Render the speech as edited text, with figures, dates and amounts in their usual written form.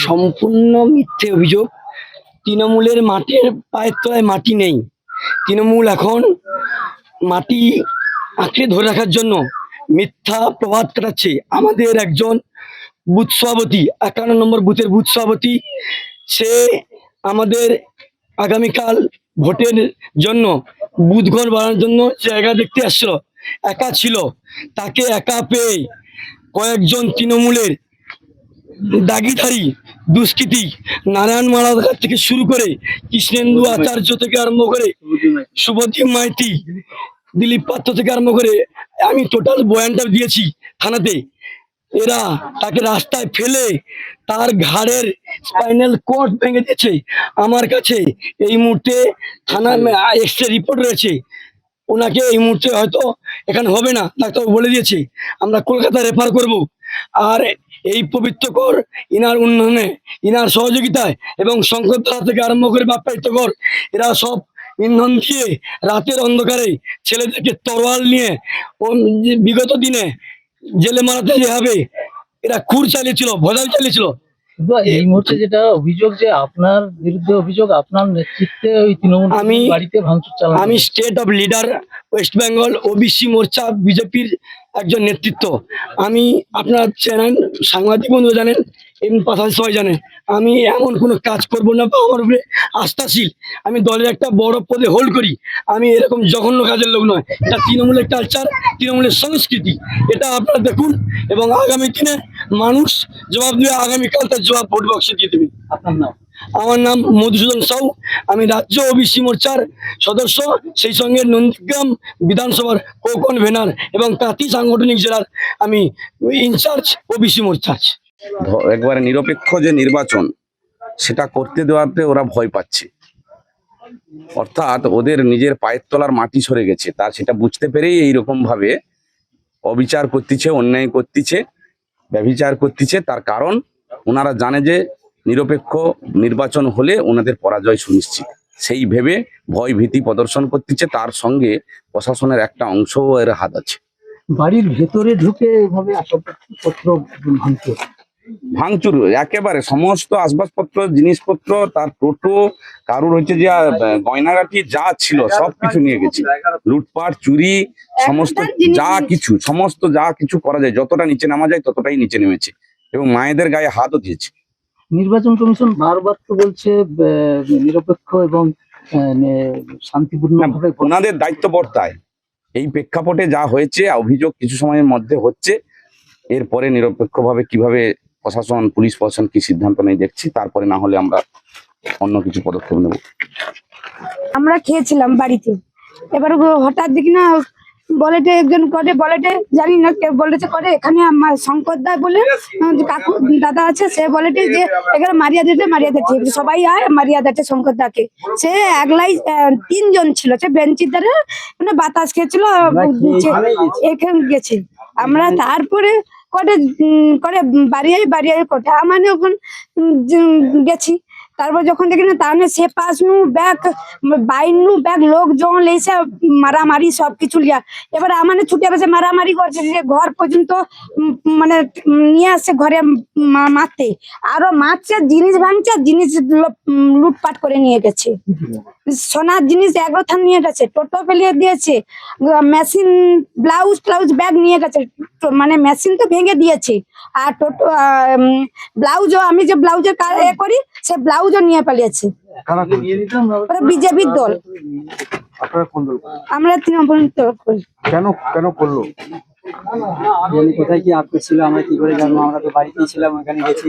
সম্পূর্ণ মিথ্যে অভিযোগ। তৃণমূলের মাটির পায়ের তলায় মাটি নেই। তৃণমূল এখন মাটি আঁকড়ে ধরে রাখার জন্য মিথ্যা প্রবাদ কাটাচ্ছে। আমাদের একজন বুথ সভাপতি, 51 নম্বর বুথের বুথ সভাপতি, সে আমাদের আগামীকাল ভোটের জন্য বুথঘর বাড়ানোর জন্য জায়গা দেখতে আসছিল, একা ছিল। তাকে একা পেয়ে কয়েকজন তৃণমূলের দাগিধারী দুষ্কৃতী, নারায়ণ মালাকার থেকে শুরু করে কৃষ্ণেন্দু আচার্য থেকে আরম্ভ করে শুভদীপ মাইতি, দিলীপ পাত্র থেকে আরম্ভ করে, আমি টোটাল বয়ানটা দিয়েছি থানাতে। এরা তাকে রাস্তায় ফেলে তার ঘাড়ের স্পাইনাল কর্ড ভেঙে দিয়েছে। আমার কাছে এই মুহূর্তে থানা এক্সরে রিপোর্ট রয়েছে। ওনাকে এই মুহূর্তে হয়তো এখানে হবে না, ডাক্তার বলে দিয়েছে, আমরা কলকাতা রেফার করব। আর এই পবিত্রকর ইনার উন্নয়নে, ইনার সহযোগিতায় এবং শঙ্করতলা থেকে আরম্ভ করে বাপ্পায়িত্বকর, এরা সব ইন্ধন দিয়ে রাতের অন্ধকারে ছেলেদেরকে তরোয়াল নিয়ে বিগত দিনে জেলে মারাতে যেভাবে এরা খুর চালিয়েছিল, ভজাল চালিয়েছিল। এই মুহূর্তে যেটা অভিযোগ, যে আপনার বিরুদ্ধে অভিযোগ, আপনার নেতৃত্বে ওই তৃণমূল বাড়িতে ভাঙচুর চালানো। আমি state of leader, West Bengal OBC Morcha বিজেপির একজন নেতৃত্ব। আমি, আপনারা জানেন, সাংবাদিক বন্ধু জানেন, এমনি পাশাপাশি সবাই জানেন, আমি এমন কোনো কাজ করব না বা আমার উপরে আস্থাশীল। আমি দলের একটা বড় পদে হোল্ড করি। আমি এরকম জঘন্য কাজের লোক নয়। এটা তৃণমূলের কালচার, তৃণমূলের সংস্কৃতি। এটা আপনারা দেখুন এবং আগামী দিনে মানুষ জবাব দেবে। আগামীকাল তার জবাব ভোট বক্সে দিয়ে দেবে। আপনার নাম? আমার নাম মধুসূদন সাউ। আমি রাজ্য ওবিসি মোর্চার সদস্য, সেই সঙ্গে নন্দীগ্রাম বিধানসভার কো কনভেনার এবং তাঁতি সাংগঠনিক জেলার আমি ইনচার্জ ওবিসি মোর্চার। একবারে নিরপেক্ষ যে নির্বাচন, সেটা করতে দেওয়াতে ওরা ভয় পাচ্ছে। অর্থাৎ ওদের নিজের পায়ের তলার মাটি সরে গেছে, তার সেটা বুঝতে পেরেই এইরকম ভাবে অবিচার করতেছে, অন্যায় করতেছে, ব্যভিচার করতেছে। তার কারণ ওনারা জানে যে নিরপেক্ষ নির্বাচন হলে ওনাদের পরাজয় সুনিশ্চিত। সেই ভেবে ভয় ভীতি প্রদর্শন করতেছে। তার সঙ্গে প্রশাসনের একটা অংশও এর হাত আছে। বাড়ির ভেতরে ঢুকে এভাবে আসবাবপত্র ভাঙচুর, একেবারে সমস্ত আসবাবপত্র, জিনিসপত্র, তার টোটো, কারুর হচ্ছে যে গয়নাগাটি যা ছিল সবকিছু নিয়ে গেছে। লুটপাট, চুরি, সমস্ত যা কিছু করা যায়, যতটা নিচে নামা যায় ততটাই নিচে নেমেছে এবং মায়েদের গায়ে হাতও দিয়েছে। নির্বাচন কমিশন বারবার তো বলছে নিরপেক্ষ এবং শান্তিপূর্ণ ভাবে ওনাদের দায়িত্ব বর্তায়। এই প্রেক্ষাপটে যা হয়েছে, অভিযোগ কিছু সময়ের মধ্যে হচ্ছে, এরপরে নিরপেক্ষভাবে কিভাবে প্রশাসন, পুলিশ প্রশাসন কি সিদ্ধান্ত নেই দেখছি, তারপরে না হলে আমরা অন্য কিছু পদক্ষেপ নেব। আমরা খেয়েছিলাম বাড়িতে, এবার হঠাৎ দেখি না বলেটে একজন করে, বলেটে জানি না কে বলেছে করে, এখানে আমার শঙ্কর দা বলে কাকু দাদা আছে, সে বলেটে যে এখানে মারিয়া দিতে সবাই আয় মারিয়া দিতে শঙ্কর দাকে। সে একলাই 3 জন ছিল, সে বেঞ্চির ধারে মানে বাতাস খেয়েছিল, এখানে গেছে। আমরা তারপরে করে বাড়িয়ে কোটে মানে ওখানে গেছি। তারপর যখন দেখি না তাহলে সে পাশ নু ব্যাগ বাইনু ব্যাগ লোকজন এসে মারামারি সবকিছু লিয়া, এবার আমাদের ছুটে গেছে, মারামারি করছে, যে ঘর পর্যন্ত মানে নিয়ে আসছে ঘরে মারতে, আরো মারছে, জিনিস ভাঙছে, জিনিস লুটপাট করে নিয়ে গেছে। সোনার জিনিস এগোথান নিয়ে গেছে, টোটো ফেলিয়ে দিয়েছে, মেশিন ব্লাউজ ব্যাগ নিয়ে গেছে, মানে মেশিন তো ভেঙে দিয়েছে। আর টোটো ব্লাউজও, আমি যে ব্লাউজের করি, সে ব্লাউজও নিয়ে পালিয়েছে। বিজেপির দল। আমরা তৃণমূল করি। কেন করলো? কোথায় কি আটকে ছিল, আমরা কি করে জানবো? আমরা তো বাড়িতেই ছিলাম, ওখানে গেছি।